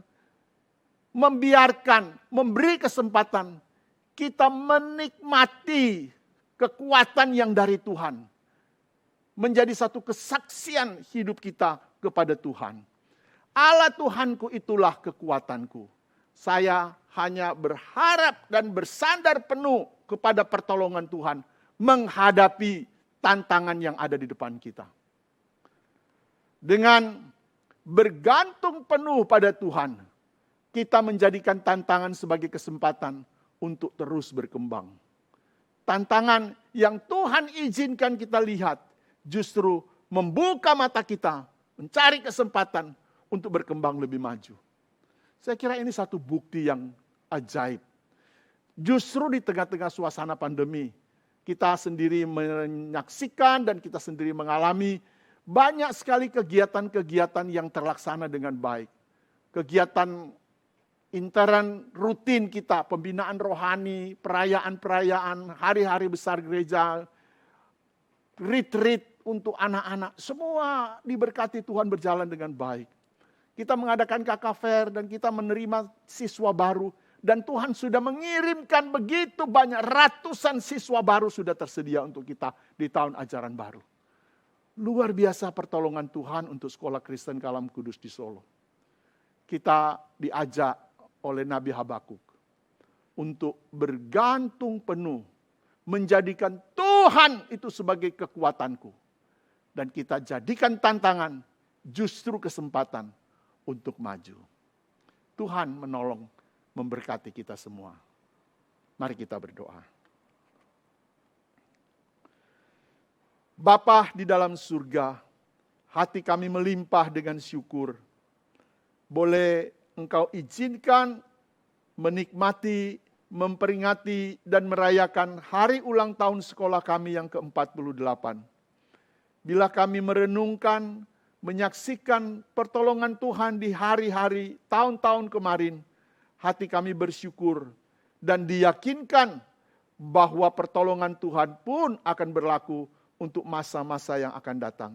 membiarkan, memberi kesempatan kita menikmati kekuatan yang dari Tuhan. Menjadi satu kesaksian hidup kita kepada Tuhan. Allah Tuhanku itulah kekuatanku. Saya hanya berharap dan bersandar penuh kepada pertolongan Tuhan menghadapi tantangan yang ada di depan kita. Dengan bergantung penuh pada Tuhan, kita menjadikan tantangan sebagai kesempatan untuk terus berkembang. Tantangan yang Tuhan izinkan kita lihat justru membuka mata kita, mencari kesempatan untuk berkembang lebih maju. Saya kira ini satu bukti yang ajaib. Justru di tengah-tengah suasana pandemi, kita sendiri menyaksikan dan kita sendiri mengalami banyak sekali kegiatan-kegiatan yang terlaksana dengan baik. Kegiatan intern rutin kita, pembinaan rohani, perayaan-perayaan, hari-hari besar gereja, retreat untuk anak-anak, semua diberkati Tuhan berjalan dengan baik. Kita mengadakan KK Fair dan kita menerima siswa baru. Dan Tuhan sudah mengirimkan begitu banyak, ratusan siswa baru sudah tersedia untuk kita di tahun ajaran baru. Luar biasa pertolongan Tuhan untuk Sekolah Kristen Kalam Kudus di Solo. Kita diajak oleh Nabi Habakuk untuk bergantung penuh, menjadikan Tuhan itu sebagai kekuatanku. Dan kita jadikan tantangan justru kesempatan untuk maju. Tuhan menolong, memberkati kita semua. Mari kita berdoa. Bapa di dalam surga, hati kami melimpah dengan syukur. Boleh Engkau izinkan menikmati, memperingati, dan merayakan hari ulang tahun sekolah kami yang ke-48. Bila kami merenungkan, menyaksikan pertolongan Tuhan di hari-hari, tahun-tahun kemarin, hati kami bersyukur dan diyakinkan bahwa pertolongan Tuhan pun akan berlaku untuk masa-masa yang akan datang.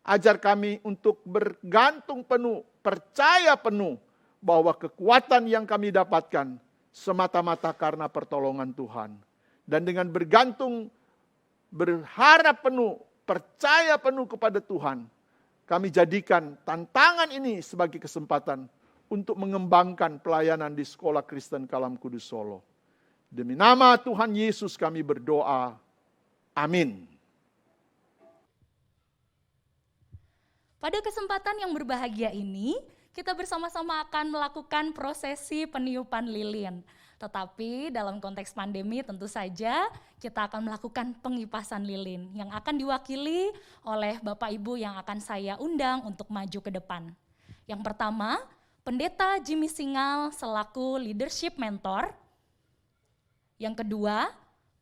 Ajar kami untuk bergantung penuh, percaya penuh bahwa kekuatan yang kami dapatkan semata-mata karena pertolongan Tuhan. Dan dengan bergantung, berharap penuh, percaya penuh kepada Tuhan, kami jadikan tantangan ini sebagai kesempatan untuk mengembangkan pelayanan di Sekolah Kristen Kalam Kudus Solo. Demi nama Tuhan Yesus kami berdoa. Amin. Pada kesempatan yang berbahagia ini, kita bersama-sama akan melakukan prosesi peniupan lilin. Tetapi dalam konteks pandemi tentu saja kita akan melakukan pengipasan lilin yang akan diwakili oleh Bapak Ibu yang akan saya undang untuk maju ke depan. Yang pertama, Pendeta Jimmy Singal selaku leadership mentor. Yang kedua,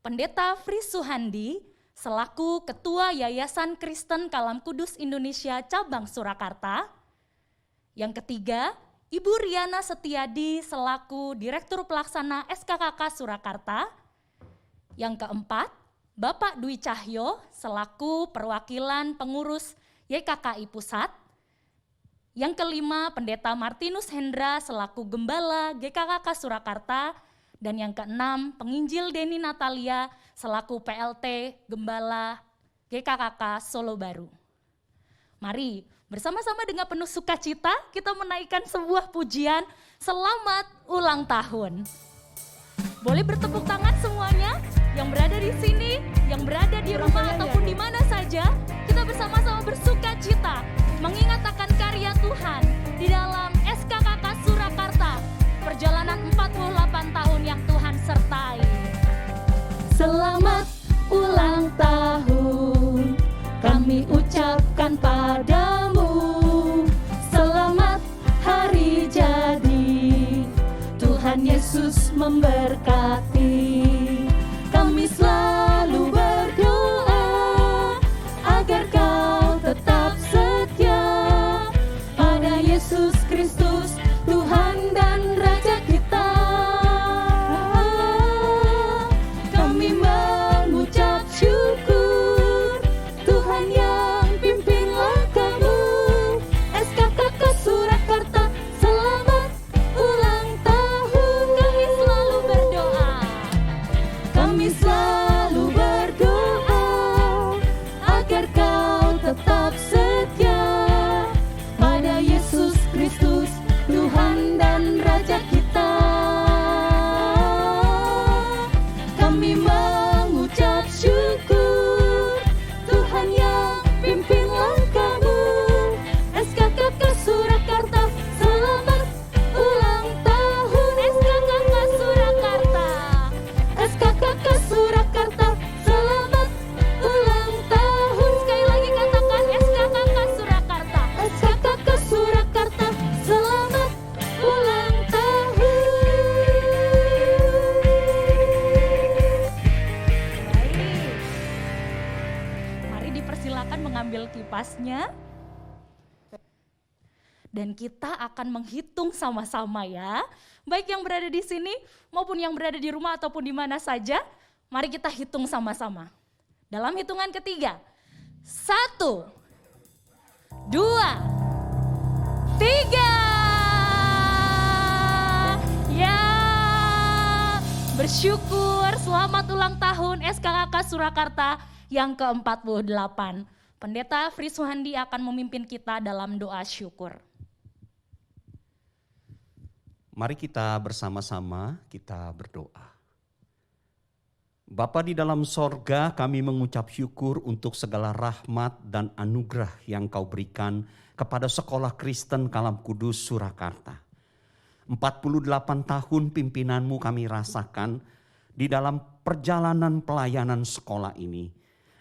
Pendeta Fris Suhandi selaku Ketua Yayasan Kristen Kalam Kudus Indonesia Cabang Surakarta. Yang ketiga, Ibu Riana Setiadi selaku Direktur Pelaksana SKKK Surakarta. Yang keempat, Bapak Dwi Cahyo selaku Perwakilan Pengurus YKKI Pusat. Yang kelima, Pendeta Martinus Hendra selaku Gembala GKKK Surakarta. Dan yang keenam, Penginjil Deni Natalia selaku PLT Gembala GKKK Solo Baru. Mari bersama-sama dengan penuh sukacita kita menaikkan sebuah pujian selamat ulang tahun. Boleh bertepuk tangan semuanya? yang berada di sini, yang berada di rumah ataupun di mana saja, kita bersama-sama bersuka cita mengingat akan karya Tuhan di dalam SKKK Surakarta, perjalanan 48 tahun yang Tuhan sertai. Selamat ulang tahun kami ucapkan padamu. Selamat hari jadi, Tuhan Yesus memberkati. Kami selalu berdoa agar kau tetap setia pada Yesus Kristus, Tuhan dan Raja kita. Kami mengucap syukur, Tuhan yang pimpin langkahmu. SKKK Surakarta, selamat ulang tahun. Kami selalu berdoa, kami selalu berdoa agar kau tetap setia pada Yesus Kristus, Tuhan dan Raja kita. Kami mengucap syukur, Tuhan yang pimpin langkahmu. SKKK Surakarta, selamat ulang tahun. SKKK Surakarta, SKKK Surakarta, selamat ulang tahun. Sekali lagi katakan SKKK Surakarta, SKKK Surakarta, selamat ulang tahun. Baik. Mari dipersilakan mengambil kipasnya. Dan kita akan menghitung sama-sama ya. Baik yang berada di sini maupun yang berada di rumah ataupun di mana saja. Mari kita hitung sama-sama. Dalam hitungan ketiga. 1, 2, 3. Ya, bersyukur selamat ulang tahun SKKK Surakarta yang ke-48. Pendeta Fri Suhandi akan memimpin kita dalam doa syukur. Mari kita bersama-sama kita berdoa. Bapa di dalam sorga, kami mengucap syukur untuk segala rahmat dan anugerah yang Kau berikan kepada Sekolah Kristen Kalam Kudus Surakarta. 48 tahun pimpinanmu kami rasakan di dalam perjalanan pelayanan sekolah ini.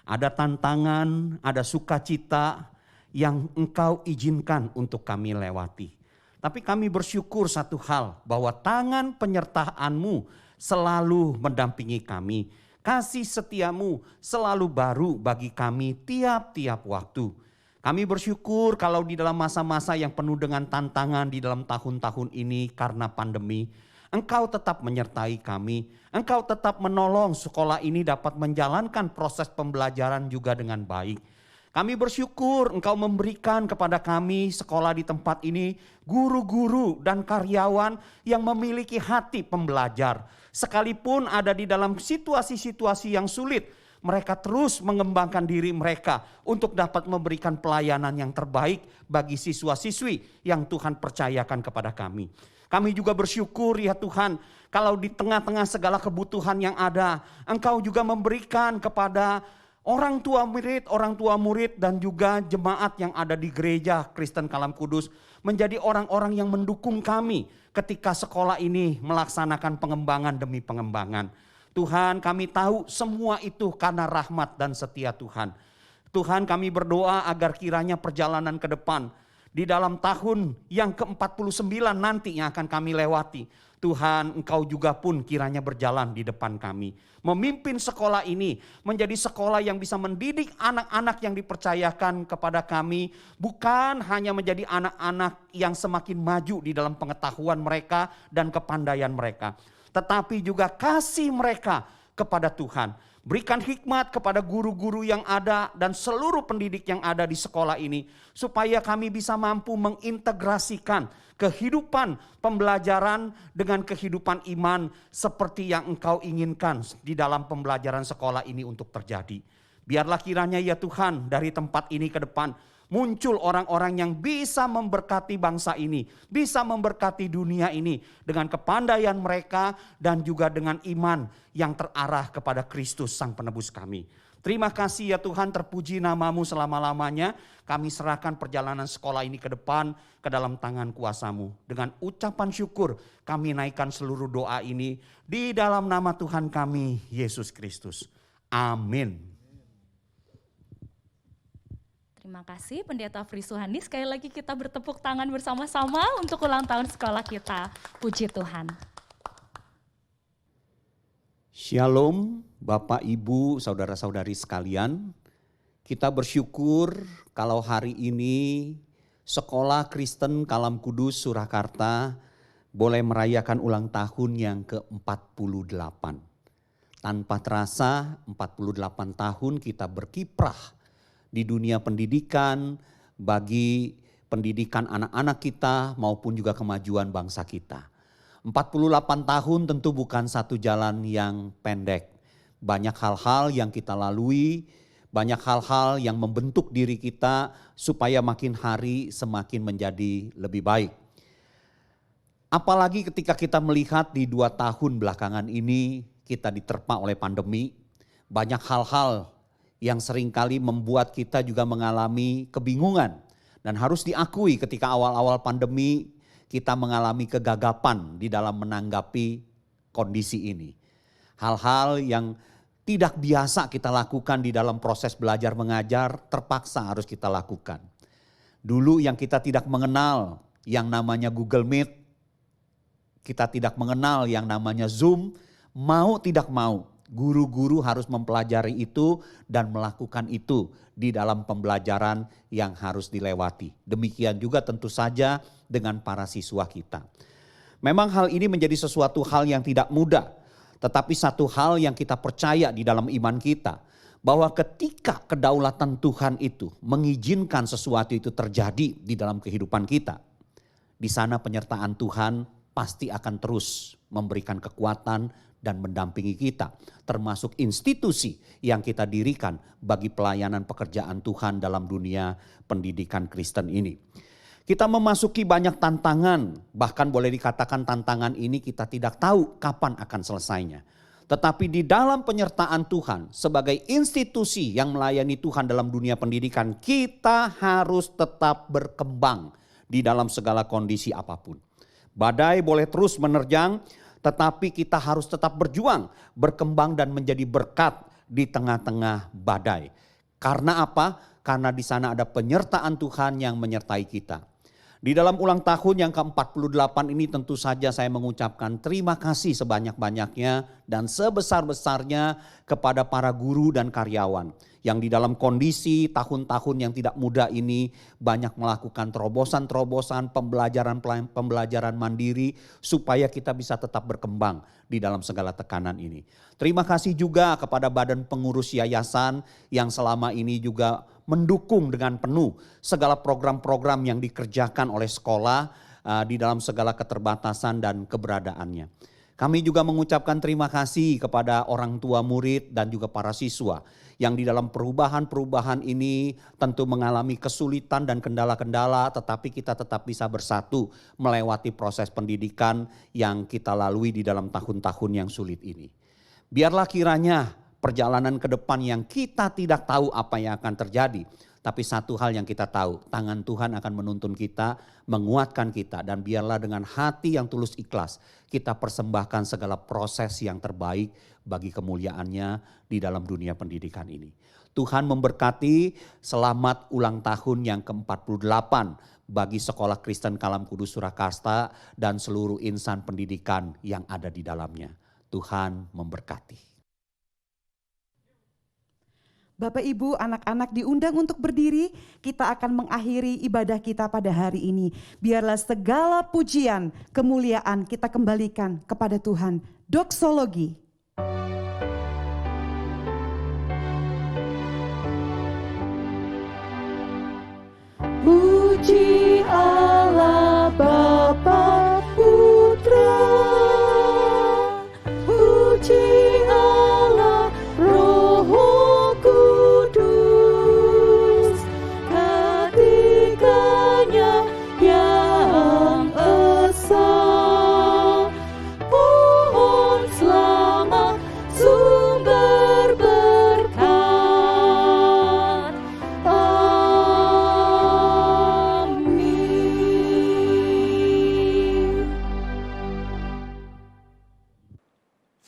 Ada tantangan, ada sukacita yang Engkau izinkan untuk kami lewati. Tapi kami bersyukur satu hal, bahwa tangan penyertaan-Mu selalu mendampingi kami. Kasih setiamu selalu baru bagi kami tiap-tiap waktu. Kami bersyukur kalau di dalam masa-masa yang penuh dengan tantangan di dalam tahun-tahun ini karena pandemi, Engkau tetap menyertai kami. Engkau tetap menolong sekolah ini dapat menjalankan proses pembelajaran juga dengan baik. Kami bersyukur Engkau memberikan kepada kami sekolah di tempat ini guru-guru dan karyawan yang memiliki hati pembelajar. Sekalipun ada di dalam situasi-situasi yang sulit, mereka terus mengembangkan diri mereka untuk dapat memberikan pelayanan yang terbaik bagi siswa-siswi yang Tuhan percayakan kepada kami. Kami juga bersyukur ya Tuhan, kalau di tengah-tengah segala kebutuhan yang ada, Engkau juga memberikan kepada orang tua murid dan juga jemaat yang ada di gereja Kristen Kalam Kudus menjadi orang-orang yang mendukung kami ketika sekolah ini melaksanakan pengembangan demi pengembangan. Tuhan, kami tahu semua itu karena rahmat dan setia Tuhan. Tuhan, kami berdoa agar kiranya perjalanan ke depan di dalam tahun yang ke-49 nanti yang akan kami lewati, Tuhan, Engkau juga pun kiranya berjalan di depan kami. Memimpin sekolah ini menjadi sekolah yang bisa mendidik anak-anak yang dipercayakan kepada kami. Bukan hanya menjadi anak-anak yang semakin maju di dalam pengetahuan mereka dan kepandaian mereka. Tetapi juga kasih mereka kepada Tuhan. Berikan hikmat kepada guru-guru yang ada dan seluruh pendidik yang ada di sekolah ini. Supaya kami bisa mampu mengintegrasikan kehidupan pembelajaran dengan kehidupan iman seperti yang Engkau inginkan di dalam pembelajaran sekolah ini untuk terjadi. Biarlah kiranya ya Tuhan dari tempat ini ke depan Muncul orang-orang yang bisa memberkati bangsa ini, bisa memberkati dunia ini dengan kepandaian mereka dan juga dengan iman yang terarah kepada Kristus Sang Penebus kami. Terima kasih ya Tuhan, terpuji namamu selama-lamanya. Kami serahkan perjalanan sekolah ini ke depan ke dalam tangan kuasa-Mu. Dengan ucapan syukur kami naikkan seluruh doa ini di dalam nama Tuhan kami, Yesus Kristus. Amin. Terima kasih Pendeta Fri Suhandi. Sekali lagi kita bertepuk tangan bersama-sama untuk ulang tahun sekolah kita. Puji Tuhan. Shalom Bapak, Ibu, Saudara-saudari sekalian. Kita bersyukur kalau hari ini Sekolah Kristen Kalam Kudus Surakarta boleh merayakan ulang tahun yang ke-48. Tanpa terasa 48 tahun kita berkiprah di dunia pendidikan bagi pendidikan anak-anak kita maupun juga kemajuan bangsa kita. 48 tahun tentu bukan satu jalan yang pendek. Banyak hal-hal yang kita lalui, banyak hal-hal yang membentuk diri kita supaya makin hari semakin menjadi lebih baik. Apalagi ketika kita melihat di 2 tahun belakangan ini kita diterpa oleh pandemi, banyak hal-hal yang seringkali membuat kita juga mengalami kebingungan. Dan harus diakui ketika awal-awal pandemi kita mengalami kegagapan di dalam menanggapi kondisi ini. Hal-hal yang tidak biasa kita lakukan di dalam proses belajar mengajar terpaksa harus kita lakukan. Dulu yang kita tidak mengenal yang namanya Google Meet, kita tidak mengenal yang namanya Zoom, mau tidak mau guru-guru harus mempelajari itu dan melakukan itu di dalam pembelajaran yang harus dilewati. Demikian juga tentu saja dengan para siswa kita. Memang hal ini menjadi sesuatu hal yang tidak mudah. Tetapi satu hal yang kita percaya di dalam iman kita, bahwa ketika kedaulatan Tuhan itu mengizinkan sesuatu itu terjadi di dalam kehidupan kita, di sana penyertaan Tuhan pasti akan terus memberikan kekuatan dan mendampingi kita, termasuk institusi yang kita dirikan bagi pelayanan pekerjaan Tuhan dalam dunia pendidikan Kristen ini. Kita memasuki banyak tantangan, bahkan boleh dikatakan tantangan ini kita tidak tahu kapan akan selesainya. Tetapi di dalam penyertaan Tuhan sebagai institusi yang melayani Tuhan dalam dunia pendidikan, kita harus tetap berkembang di dalam segala kondisi apapun. Badai boleh terus menerjang, tetapi kita harus tetap berjuang, berkembang dan menjadi berkat di tengah-tengah badai. Karena apa? Karena di sana ada penyertaan Tuhan yang menyertai kita. Di dalam ulang tahun yang ke-48 ini tentu saja saya mengucapkan terima kasih sebanyak-banyaknya dan sebesar-besarnya kepada para guru dan karyawan yang di dalam kondisi tahun-tahun yang tidak mudah ini banyak melakukan terobosan-terobosan, pembelajaran mandiri supaya kita bisa tetap berkembang di dalam segala tekanan ini. Terima kasih juga kepada badan pengurus yayasan yang selama ini juga mendukung dengan penuh segala program-program yang dikerjakan oleh sekolah di dalam segala keterbatasan dan keberadaannya. Kami juga mengucapkan terima kasih kepada orang tua murid dan juga para siswa yang di dalam perubahan-perubahan ini tentu mengalami kesulitan dan kendala-kendala, tetapi kita tetap bisa bersatu melewati proses pendidikan yang kita lalui di dalam tahun-tahun yang sulit ini. Biarlah kiranya perjalanan ke depan yang kita tidak tahu apa yang akan terjadi. Tapi satu hal yang kita tahu, tangan Tuhan akan menuntun kita, menguatkan kita. Dan biarlah dengan hati yang tulus ikhlas, kita persembahkan segala proses yang terbaik bagi kemuliaannya di dalam dunia pendidikan ini. Tuhan memberkati, selamat ulang tahun yang ke-48 bagi Sekolah Kristen Kalam Kudus Surakarta dan seluruh insan pendidikan yang ada di dalamnya. Tuhan memberkati. Bapak, Ibu, anak-anak diundang untuk berdiri, kita akan mengakhiri ibadah kita pada hari ini. Biarlah segala pujian, kemuliaan kita kembalikan kepada Tuhan. Doksologi. Puji Allah Bapa Putra, puji Allah Roh Kudus,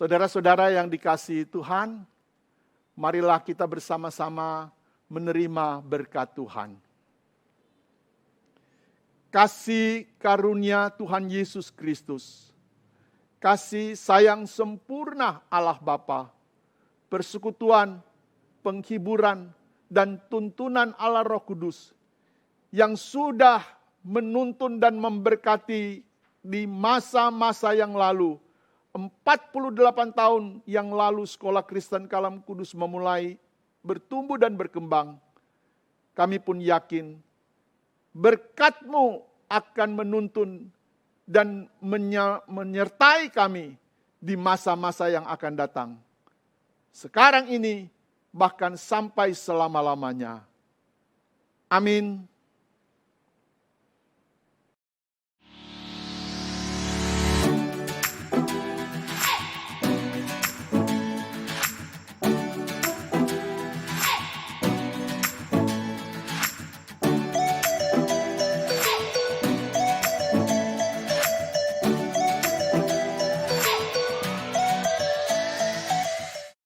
Saudara-saudara yang dikasihi Tuhan, marilah kita bersama-sama menerima berkat Tuhan. Kasih karunia Tuhan Yesus Kristus, kasih sayang sempurna Allah Bapa, persekutuan, penghiburan, dan tuntunan Allah Roh Kudus yang sudah menuntun dan memberkati di masa-masa yang lalu, 48 tahun yang lalu Sekolah Kristen Kalam Kudus memulai bertumbuh dan berkembang. Kami pun yakin berkat-Mu akan menuntun dan menyertai kami di masa-masa yang akan datang. Sekarang ini bahkan sampai selama-lamanya. Amin.